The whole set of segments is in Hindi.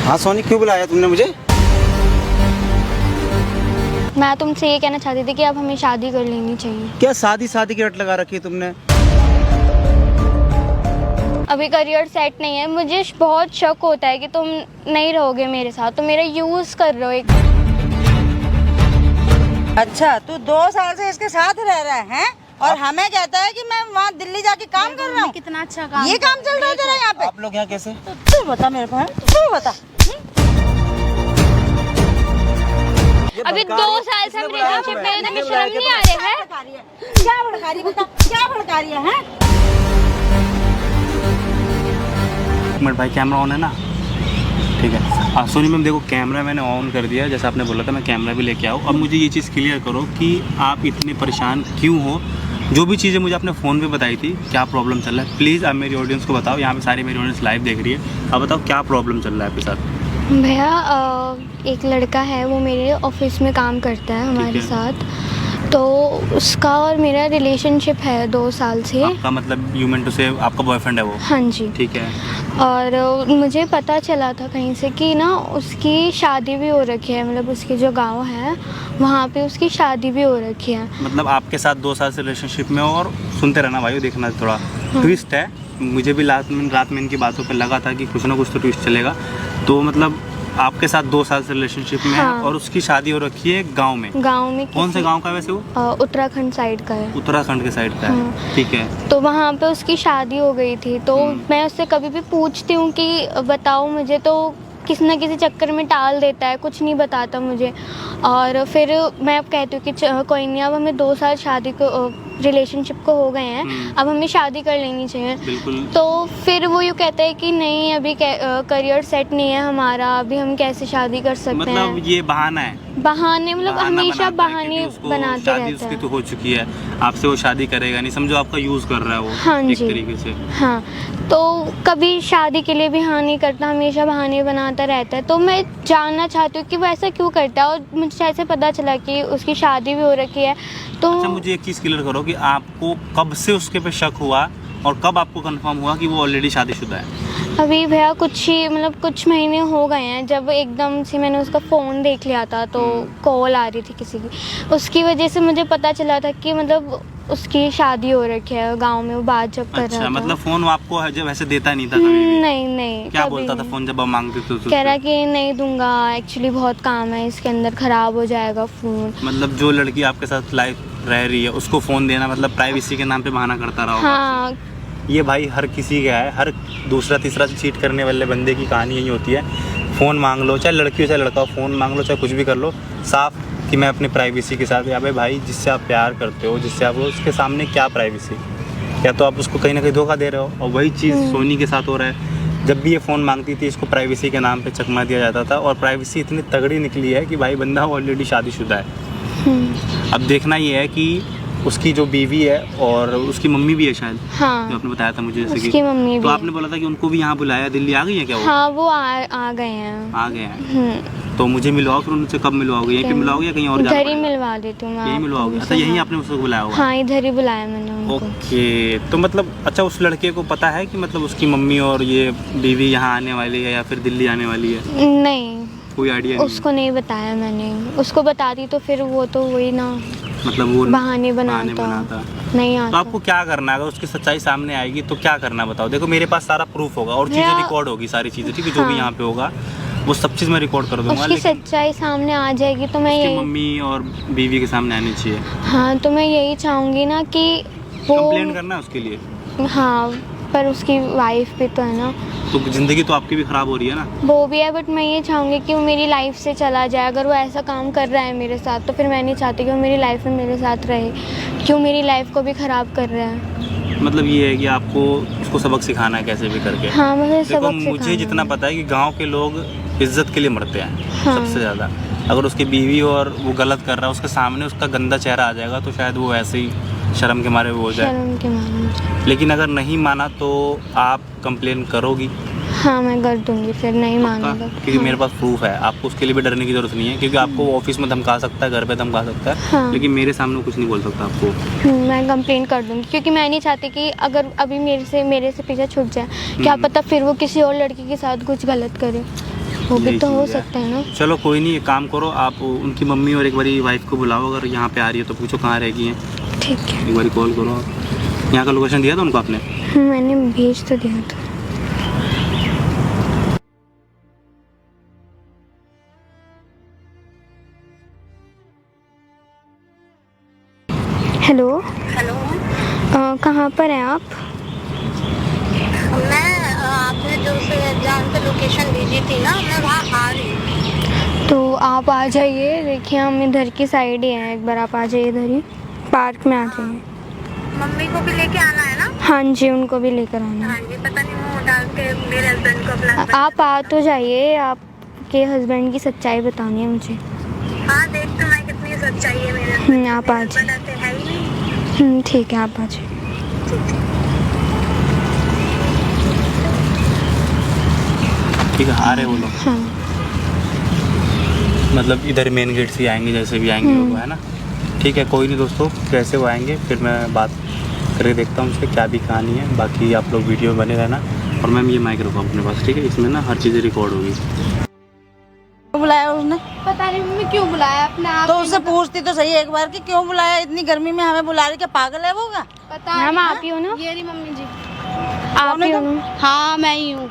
हाँ सोनी, क्यों बुलाया तुमने मुझे? मैं तुमसे ये कहना चाहती थी कि अब हमें शादी कर लेनी चाहिए। क्या शादी शादी की रट लगा रखी है तुमने? अभी करियर सेट नहीं है, मुझे बहुत शक होता है कि तुम नहीं रहोगे मेरे साथ, तो मेरा यूज कर रहे हो एक। अच्छा, तू 2 साल से इसके साथ रह रहा है और हमें कहता है कि मैं वहाँ दिल्ली जाके काम कर रहा हूँ। कितना अच्छा काम, ये काम चल रहा है तेरा यहाँ पे? आप लोग यहाँ कैसे? तू बता मेरे को, तू बता। अभी 2 साल से हम रिलेशनशिप में हैं, तो शर्म नहीं आ रही है? क्या भड़का रही है? बता, क्या भड़का रही है? एक मिनट भाई, कैमरा ऑन है ना? ठीक है। सोनी मैम देखो, कैमरा मैंने ऑन कर दिया, जैसा आपने बोला था मैं कैमरा भी लेके आऊँ। अब मुझे ये चीज़ क्लियर करो कि आप इतने परेशान क्यों हो। जो भी चीज़ें मुझे आपने फ़ोन पे बताई थी, क्या प्रॉब्लम चल रहा है, प्लीज़ आप मेरी ऑडियंस को बताओ। यहाँ पे सारी मेरी ऑडियंस लाइव देख रही है। अब बताओ क्या प्रॉब्लम चल रहा है आपके साथ? भैया एक लड़का है, वो मेरे ऑफिस में काम करता है हमारे साथ, तो उसका और मेरा रिलेशनशिप है 2 साल से। आपका मतलब यू मीन टू से आपका बॉयफ्रेंड है वो? हाँ जी। ठीक है। और मुझे पता चला था कहीं से कि ना उसकी शादी भी हो रखी है, मतलब उसके जो गांव है वहाँ पे उसकी शादी भी हो रखी है। मतलब आपके साथ 2 साल से रिलेशनशिप में हो, और सुनते रहना भाई, देखना थोड़ा ट्विस्ट है। मुझे भी रात में इनकी बातों पे लगा था कि कुछ ना कुछ तो ट्विस्ट चलेगा। तो मतलब आपके साथ 2 साल से रिलेशनशिप में है, और उसकी शादी हो रखी है गांव में। गांव में कौन से गांव का है वैसे वो? उत्तराखंड साइड का है। उत्तराखंड के साइड का है। ठीक है। तो वहाँ पे उसकी शादी हो गई थी, तो मैं उससे कभी भी पूछती हूँ कि बताओ मुझे, तो किसी न किसी चक्कर में टाल देता है, कुछ नहीं बताता मुझे। और फिर मैं अब कहती हूँ कि कोई नहीं, अब हमें 2 साल शादी को रिलेशनशिप को हो गए हैं, अब हमें शादी कर लेनी चाहिए। बिल्कुल। तो फिर वो यूँ कहता है कि नहीं, अभी करियर सेट नहीं है हमारा, अभी हम कैसे शादी कर सकते हैं। मतलब ये बहाना है? बहाने, मतलब बहाना हमेशा बनाता है बहाने क्योंकि उसको बनाते शादी रहता उसकी है। तो हो चुकी है, आपसे वो शादी करेगा नहीं, समझो आपका यूज कर रहा है वो। हाँ एक जी। तरीके से। हाँ, तो कभी शादी के लिए भी हाँ नहीं करता, हमेशा बहाने बनाता रहता है। तो मैं जानना चाहती हूँ कि वो ऐसा क्यों करता है, और मुझे ऐसे पता चला कि उसकी शादी भी हो रखी है। तो अच्छा, मुझे एक चीज़ क्लियर करो कि आपको कब से उसके पे शक हुआ और कब आपको कंफर्म हुआ कि वो ऑलरेडी शादीशुदा है? अभी भैया कुछ महीने हो गए हैं, जब एकदम से मैंने उसका फ़ोन देख लिया था, तो कॉल आ रही थी किसी की, उसकी वजह से मुझे पता चला था कि मतलब उसकी शादी हो रखी है गांव में। वो बात जब कर रहा था, मतलब फ़ोन आपको जब वैसे देता नहीं था कभी भी? नहीं। क्या कभी बोलता था नहीं। फ़ोन जब आप मांगते थे तो? कह रहा कि नहीं दूंगा, एक्चुअली बहुत काम है इसके अंदर, ख़राब हो जाएगा फ़ोन। मतलब जो लड़की आपके साथ लाइफ रह रही है उसको फ़ोन देना मतलब प्राइवेसी के नाम पे बहाना करता रहा होगा? हाँ। ये भाई हर किसी का है, हर दूसरा तीसरा चीट करने वाले बंदे की कहानी यही होती है। फ़ोन मांग लो, चाहे लड़की हो चाहे लड़का हो, फ़ोन मांग लो, चाहे कुछ भी कर लो, साफ कि मैं अपनी प्राइवेसी के साथ। या भाई जिससे आप प्यार करते हो, जिससे आप, उसके सामने क्या प्राइवेसी? या तो आप उसको कहीं ना कहीं धोखा दे रहे हो। और वही चीज़ सोनी के साथ हो रहा है। जब भी ये फ़ोन मांगती थी, इसको प्राइवेसी के नाम पे चकमा दिया जाता था, और प्राइवेसी इतनी तगड़ी निकली है कि भाई बंदा ऑलरेडी शादीशुदा है। अब देखना ये है कि उसकी जो बीवी है और उसकी मम्मी भी है शायद। हाँ, जो आपने बताया था मुझे, जैसे उसकी मम्मी तो भी आपने बोला था कि उनको भी यहाँ बुलाया, दिल्ली आ गई है क्या वो? हाँ, वो आ गए हैं। आ गए हैं। तो मुझे मिलवाओ फिर उनसे। कब मिलवाओगे? यहीं पे मिलवाओगे या कहीं और? इधर ही मिलवा देती हूँ मैं। यहीं मिलवाओगे? अच्छा, यहीं आपने उसको बुलाया होगा? हाँ, इधर ही बुलाया मैंने उनको। ओके। तो मतलब अच्छा, उस लड़के को पता है कि मतलब उसकी मम्मी और ये बीवी यहाँ आने वाली है या फिर दिल्ली आने वाली है? नहीं, कोई आइडिया नहीं? उसको नहीं बताया मैंने। उसको बताती तो फिर वो तो वही ना, मतलब वो बहाने बनाता। नहीं आता। तो आपको क्या करना है? अगर उसकी सच्चाई सामने आएगी तो क्या करना है बताओ। देखो मेरे पास सारा प्रूफ होगा और चीज़ें रिकॉर्ड होगी, सारी चीज़ें, ठीक है? जो भी यहाँ पे होगा वो सब चीज़ मैं रिकॉर्ड कर दूंगा। उसकी सच्चाई सामने आ जाएगी तो मैं उसकी मम्मी और बीवी के सामने आनी चाहिए। हाँ, तो मैं यही चाहूँगी ना कि वो कंप्लेंट करना है उसके लिए। हाँ, पर उसकी वाइफ भी तो है ना। तो ज़िंदगी तो आपकी भी ख़राब हो रही है ना? वो भी है, बट मैं ये चाहूँगी कि वो मेरी लाइफ से चला जाए। अगर वो ऐसा काम कर रहा है मेरे साथ, तो फिर मैं नहीं चाहती कि वो मेरी लाइफ में मेरे साथ रहे। क्यों मेरी लाइफ को भी ख़राब कर रहा है। मतलब ये है कि आपको उसको सबक सिखाना है कैसे भी करके। हाँ, मुझे देखो सबक मुझे सिखाना जितना है। पता है कि गांव के लोग इज्जत के लिए मरते हैं। हाँ। सबसे ज़्यादा अगर उसकी बीवी और वो गलत कर रहा है, उसके सामने उसका गंदा चेहरा आ जाएगा तो शायद वो ऐसे ही शर्म के मारे वो हो जाए। शर्म के मारे। लेकिन अगर नहीं माना तो आप कंप्लेन करोगी? हाँ, मैं कर दूंगी फिर नहीं मानेगा। क्योंकि हाँ। मेरे पास प्रूफ है, आपको उसके लिए भी डरने की जरूरत नहीं है। क्योंकि आपको ऑफिस में धमका सकता है, घर पे धमका सकता है, हाँ। लेकिन मेरे सामने कुछ नहीं बोल सकता आपको। मैं कंप्लेन कर दूंगी, क्योंकि मैं नहीं चाहती कि अगर अभी मेरे से पीछे छूट जाए, क्या पता फिर वो किसी और लड़की के साथ कुछ गलत करे। वो भी यही तो हो चीज़ है। सकता है ना। चलो कोई नहीं, एक काम करो आप उनकी मम्मी और एक बारी वाइफ को बुलाओ, अगर यहाँ पे आ रही है तो पूछो कहाँ रहेगी हैं, ठीक है। एक बारी कॉल करो आप। यहाँ का लोकेशन दिया था उनको आपने? मैंने भेज तो दिया था। हेलो। हेलो। कहाँ पर हैं आप? मैं आपने जो से जहाँ से लोकेशन भेजी थी ना, मैं वहाँ आ रही हूँ। तो आप आ जाइए, देखिए हम इधर की साइड ही हैं, एक बार आप आ जाइए इधर ही, पार्क में आ जाइए। मम्मी को भी लेके आना है ना? हाँ जी, उनको भी लेकर आना है। हाँ जी, पता नहीं वो डाल के मेरे हस्बैंड को अपना आप आ तो जाइए, आपके हस्बैंड की सच्चाई बतानी है मुझे। हाँ, देख तो मैं कितनी सच्चाई है मेरे husband आप की। आ मेरे जाइए। husband ऐसे है ही नहीं। ठीक है, आप आ जाइए। ठीक है, आ रहे वो लोग, हाँ। मतलब इधर मेन गेट से आएंगे, जैसे भी आएंगे वो, है ना? ठीक है, कोई नहीं दोस्तों, जैसे वो आएंगे फिर मैं बात करके देखता हूँ उससे क्या भी कहानी है। बाकी आप लोग वीडियो में बने रहना, और मैम ये माइक रखो अपने पास, ठीक है? इसमें ना हर चीज़ रिकॉर्ड होगी। बुलाया उसने? पता नहीं मम्मी क्यों बुलाया अपने आप। तो उससे पूछती तो सही एक बार कि क्यों बुलाया, इतनी गर्मी में हमें बुला रही, क्या पागल है वो? का पता मैम आप ही हो ना? ये रही मम्मी जी। आप ही हो ना? हाँ, मैं ही हूँ।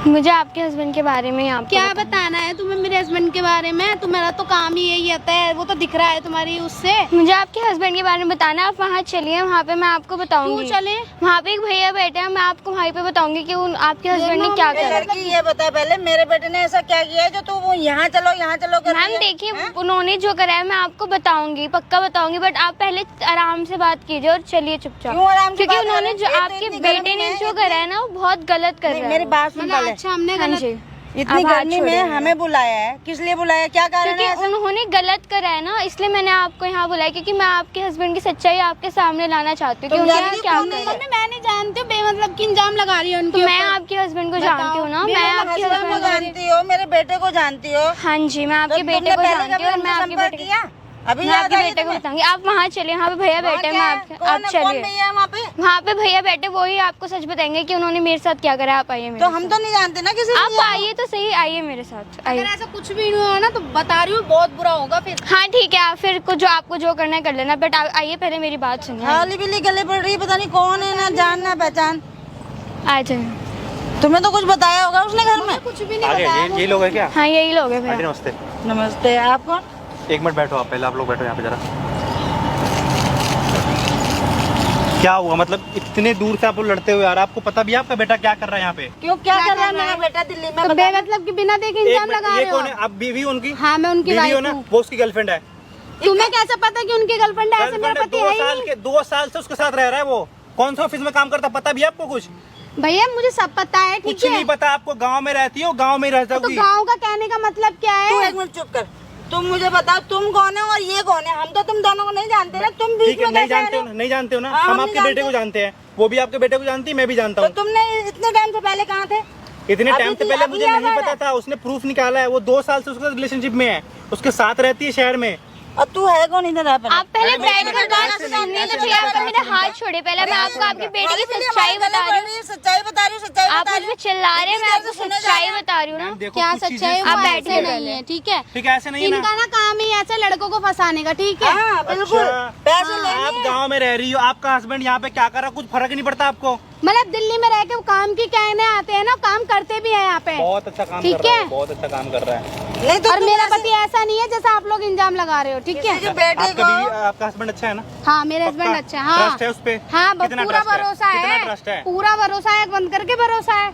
मुझे आपके हस्बैंड के बारे में आपको क्या बताना है तुम्हें मेरे हस्बैंड के बारे में? तुम्हारा तो काम ही यही होता है, वो तो दिख रहा है तुम्हारी उससे। मुझे आपके हस्बैंड के बारे में बताना है। आप वहाँ चलिए, वहाँ पे मैं आपको बताऊंगी। क्यों चले? वहाँ पे एक भैया बैठे हैं, मैं आपको वहीं पे बताऊंगी कि आपके हस्बैंड ने क्या करा। लड़की ये बता पहले, मेरे बेटे ने ऐसा क्या किया है जो तू वो यहाँ चलो कर रही मैम है? देखिए, उन्होंने जो करा है मैं आपको बताऊंगी, पक्का बताऊंगी, बट आप पहले आराम से बात कीजिए और चलिए चुपचाप। क्यों आराम से क्योंकि बात उन्होंने करें? जो ये तो आपके इतनी बेटे गर्मी ने में जो करा है ना, वो बहुत गलत कर नहीं, रहा मेरी है। बात सुन पहले। अच्छा, हमने हाँ गलत। जी। इतनी अब हाथ गर्मी में छोड़िए। हमें बुलाया है, किस लिए बुलाया है? क्या कारण है क्योंकि ऐसा? उन्होंने गलत करा है ना, इसलिए मैंने आपको यहाँ बुलाया, क्योंकि मैं आपके हस्बैंड की सच्चाई आपके सामने लाना चाहती हूँ कि तुम उन्होंने जानती हो क्या कौन है करा ये? है। मैं नहीं जानती हूँ, बेमतलब की इल्जाम लगा रही है उनके मैं ऊपर। आपके हस्बैंड को बताओ। जानती हूँ ना, मेरे मैं हस्बैंड आपके हस्बैंड को हस्बैंड को जानती हो, मेरे बेटे को जानती हो? हाँ जी, मैं आपके तुमने बेटे को पहले जानती कभी हूँ और मैं हमसे आपके संपर्क बेटे किया? अभी मैं याद आपके आई बेटे को तुम्हें? बताऊंगी। आप वहाँ चलिए, वहाँ पे भैया वहाँ बैठे हैं, क्या मैं है? आप कौन चलिए। भैया है वहाँ पे? वहाँ पे भैया बैठे, वो ही आपको सच बताएंगे कि उन्होंने मेरे साथ क्या करा है। आप आइए मेरे तो हम तो नहीं जानते ना किसी आप आइए तो सही, आइए मेरे साथ अगर आइए। ऐसा कुछ भी नहीं हुआ ना तो बता रही हूँ, बहुत बुरा होगा फिर। हाँ ठीक है, आप फिर कुछ जो आपको जो करना है कर लेना, बट आइए पहले मेरी बात सुनिए। हाली बिल्ली गले पड़ रही है, पता नहीं कौन है, ना जान ना पहचान। आ जाए। तुम्हें तो कुछ बताया होगा उसने घर में? कुछ भी नहीं आगे बताया। ये लोग है क्या? हाँ यही लोग हैं आंटी भैया। नमस्ते। नमस्ते, आप कौन? एक मिनट बैठो आप, पहले आप लोग बैठो यहाँ पे जरा। क्या हुआ, मतलब इतने दूर से आप लोग लड़ते हुए आ रहे, आपको पता भी है आपका बेटा क्या कर रहा है यहाँ पे? क्यों क्या कर रहा है मेरा बेटा दिल्ली में? तो बताओ। बेमतलब की बिना देखे एक इल्जाम मिनट, लगा ये रहे हो। कौन है? आप बीवी हो उनकी? हाँ, मैं उनकी बीवी हो वाइफ ना? हूँ। वो उसकी गर्लफ्रेंड है। तुम्हें कैसे पता कि उनकी गर्लफ्रेंड है? ऐसे मेरा गर्लफ्रेंड पति है, है ही नहीं। 2 साल से उसके साथ रह रहा है। वो कौन सा ऑफिस में काम करता है, पता भी है आपको कुछ? भैया मुझे सब पता है, ठीक कुछ है। नहीं पता आपको? गांव में रहती हो, गांव में रह तो जाओगी। गांव का कहने का मतलब क्या तू है? एक मिनट चुप कर। तुम मुझे बताओ तुम कौन है और ये कौन है? हम तो तुम दोनों को नहीं जानते ना, तुम बीच ठीक है, में नहीं कैसे आ जानते रहे हो हो? ना? नहीं जानते हो ना? हाँ, हम हम आपके नहीं बेटे को जानते हैं, वो भी आपके बेटे को जानती है, मैं भी जानता तो हूँ। तुमने इतने टाइम से पहले कहाँ थे? इतने अभी टाइम से भी- पहले अभी मुझे याद नहीं आ पता रहा था। उसने प्रूफ निकाला है, वो 2 साल से उसके रिलेशनशिप में है, उसके साथ रहती है शहर में। और तू है कौन? इधर आ पहले। आप पहले अरे बैठ मैं कर बात ऐसे सुनिए, नहीं, तो ऐसे फिर आप नहीं, मेरा ऐसे हाथ नहीं। छोड़िए। पहले मैं आपको आपके बेटे की खाली सच्चाई बता रही हूँ। सच्चाई बता रही हूँ, सच्चाई आप बता मुझ रही पे हूँ। चिल्ला रहे हैं, मैं आपको इतनी देर से सुने जा सच्चाई रहे हैं। बता रही हूँ ना। देखो, क्या कुछ चीजें सच्चाई? वो आप ऐसे बैठिए नहीं पहले। है, ठीक है। ठीक है, ऐसे नहीं है ना? इनका ना काम ही ऐसे लड़कों को फंसाने का, ठीक है। हाँ बिल्कुल, अच्छा। पैसे आप लेंगे। गांव में रह रही हो, आपका हस्बैंड यहाँ पे क्या कर रहा है, कुछ फर्क नहीं पड़ता आपको? मतलब दिल्ली में रह के वो काम की कहने आते हैं ना, काम करते भी है यहाँ पे। बहुत अच्छा काम ठीक कर रहा है, है। बहुत अच्छा काम कर रहा है। नहीं तो और तुम मेरा ऐसे- पति ऐसा नहीं है जैसा आप लोग इल्जाम लगा रहे हो, ठीक है। किसी के बेटे आपका को बीवी, आपका हस्बैंड अच्छा है ना? हाँ, मेरे हस्बैंड पक्का? अच्छा, हाँ। ट्रस्ट है उस पे? हाँ, कितना पूरा ट्रस्ट है? भरोसा कितना है, ट्रस्ट है? पूरा भरोसा है, बंद करके भरोसा है।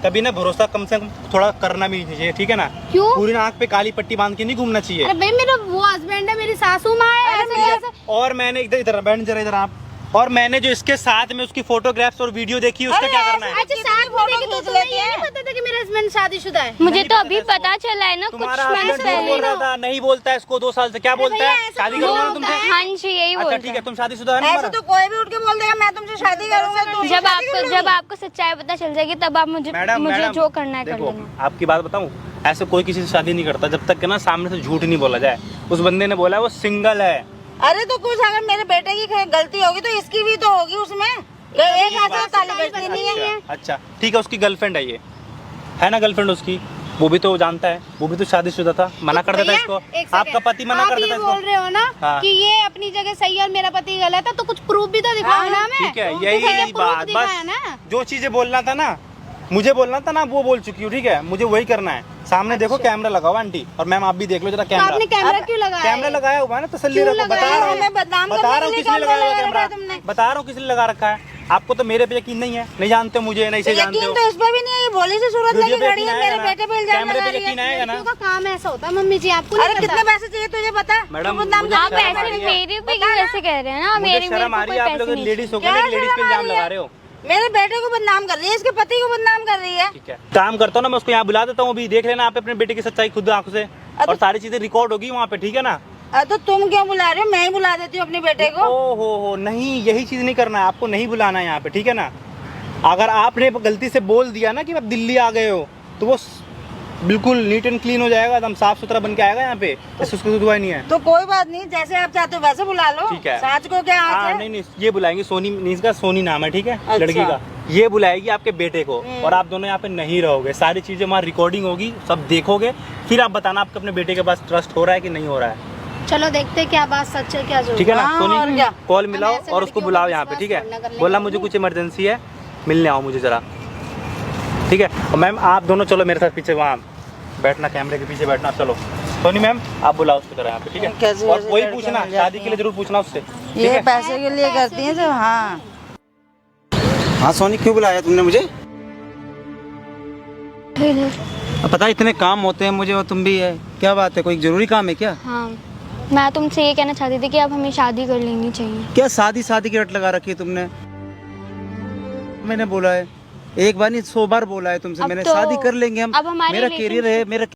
कभी ना भरोसा कम से कम थोड़ा करना भी चाहिए, ठीक है ना? क्यों? पूरी ना आँख पे काली पट्टी बांध के नहीं घूमना चाहिए। अरे भाई, मेरा वो हस्बैंड है, मेरी सासू माँ है, ऐसे ठीक है? कैसे? और मैंने इधर इधर बैठ जरा, इधर आप। और मैंने जो इसके साथ में उसकी फोटोग्राफ्स और वीडियो देखी है, उसका अरे क्या करना है? अच्छा, साथ में देखी तो तुम्हें ये नहीं पता था कि मेरा हस्बैंड शादीशुदा है? मुझे नहीं तो पता अभी इसको। पता चला है ना, कुछ तुम्हारा महीने हस्बैंड झूठ पहले बोल रहा ना। था, नहीं बोलता है इसको 2 साल से। क्या बोलता भैया, है? ऐसा शादी तो करूंगा ना बोलता तुमसे? है। हाँ जी यही अच्छा बोलता ठीक है, है। तुम शादीशुदा है ना ऐसे हमारा? तो कोई भी उठ के बोल देगा मैं तुमसे शादी करूंगा, तो जब आपको सच्चाई पता चल जाएगी तब आप मुझे जो करना है कर देखो, लेना। आपकी बात बताऊं, ऐसे कोई किसी से शादी नहीं करता जब तक कि ना सामने से झूठ नहीं बोला जाए। उस बंदे ने बोला है वो सिंगल है। अरे तो कुछ अगर मेरे बेटे की गलती होगी तो इसकी भी तो होगी उसमें। एक हाथ से ताली बजती नहीं है। अच्छा ठीक है, उसकी गर्लफ्रेंड है ये, है ना गर्लफ्रेंड उसकी? वो भी तो जानता है, वो भी तो शादीशुदा था, मना कर देता भैया, इसको। एक आपका सेकंड। पति मना आप कर ये देता बोल इसको। रहे हो ना हाँ। कि ये अपनी जगह सही है और मेरा पति गलत है, तो कुछ प्रूफ भी तो दिखाओ ना हमें। ठीक है, तो यही भैया proof बात दिखाया बस। ना। जो चीजें बोलना था ना, मुझे बोलना था ना, वो बोल चुकी हूँ। ठीक है, मुझे वही करना है। सामने देखो कैमरा लगा हुआ आंटी, और मैम आप भी देख लो जरा तो कैमरा। आपने कैमरा क्यों लगाया? कैमरा लगाया हुआ है ना, तसल्ली क्यों रखो। बता लगाया? रहा हूँ, हमें बदनाम बता करने रहा हूँ के किस लिए लिए लगाया हुआ कैमरा कैमरा, लगा तुमने। बता रहा हूँ किस लिए लगा रखा है। आपको तो मेरे पे यकीन नहीं है, नहीं जानते मुझे, नहीं से जानते यकीन हो। तो इस पे भी नहीं है, ये भोली सी सूरत वीडियो लगी पे खड़ी यकीन है, आएगा मेरे ना? बेटे पे इल्जाम कैमरे लगा पे रही यकीन है। आएगा ना? लड़कियों का काम ऐसा होता है मम्मी जी, आपको नहीं अरे पता? कितने पैसे चाहिए तुझे बता? मैडम, तू बदनाम मुझे कर आप रहा है शर्म आ ऐसे रही है। मेरे पे क्यों ऐसे कह रहे हैं ना? मुझे मेरे शर्म आ रही है, आप लोग लेडीज हो क्या गए, लेडीज पे शर्म आ इल्जाम रही लगा है? रहे हो। मेरे बेटे को बदनाम कर रही है, इसके पति को बदनाम कर रही है। ठीक है, काम करता हूँ ना मैं, उसको यहाँ बुला देता हूँ, अभी देख लेना आप अपने बेटे की सच्चाई खुद आंखों से, और सारी चीजें रिकॉर्ड होगी वहाँ पे। ठीक है ना? तो तुम क्यों बुला रहे हो? मैं ही बुला देती हूँ अपने बेटे को। ओ हो, नहीं, यही चीज नहीं करना है आपको, नहीं बुलाना है यहाँ पे। ठीक है ना? अगर आपने गलती से बोल दिया ना कि आप दिल्ली आ गए हो, तो वो बिल्कुल नीट एंड क्लीन हो जाएगा, एकदम साफ सुथरा बन के आएगा यहाँ पे। इससे उसको दुआ नहीं है। तो कोई बात नहीं, जैसे आप चाहते हो वैसे बुला लो। ठीक है। साच को क्या आँच हाँ, है? नहीं नहीं, ये बुलाएंगे सोनी, इसका सोनी नाम है। ठीक है, अच्छा। लड़की का। ये बुलाएगी आपके बेटे को, और आप दोनों यहाँ पे नहीं रहोगे, सारी चीजें वहाँ रिकॉर्डिंग होगी, सब देखोगे, फिर आप बताना आपको अपने बेटे के पास ट्रस्ट हो रहा है कि नहीं हो रहा है। चलो देखते हैं क्या बात सच है क्या झूठ। ठीक है ना? हाँ, और सोनी, क्या? कॉल मिलाओ ऐसे और उसको लड़कियों बुलाओ पर यहाँ पे। विश्वास ठीक है, करना कर लेंगे बोला मुझे कुछ इमरजेंसी है, मिलने आओ मुझे जरा। ठीक है, और मैम आप दोनों चलो मेरे साथ पीछे, वहाँ बैठना, कैमरे के पीछे बैठना। चलो सोनी मैम, आप बुलाओ उसको जरा यहाँ पे। ठीक है, कैसे और कैसे वही लड़कियां पूछना, मिल जाती शादी के लिए हैं। जरूर पूछना उससे। ठीक ये है? पैसे के लिए करती है सब। हाँ, हाँ सोनी, क्यों बुलाया तुमने मुझे? इधर। पता है इतने काम होते हैं मुझे, और तुम भी है, क्या बात है, कोई जरूरी काम है क्या? हाँ, मैं तुमसे ये कहना चाहती थी कि अब हमें शादी कर लेनी चाहिए। क्या शादी शादी की रट लगा रखी है तुमने? मैंने बोला है, एक बार नहीं 100 बार बोला है तुमसे अब मैंने, तो- शादी कर लेंगे हम। अब हमारी मेरा करियर है, मेरा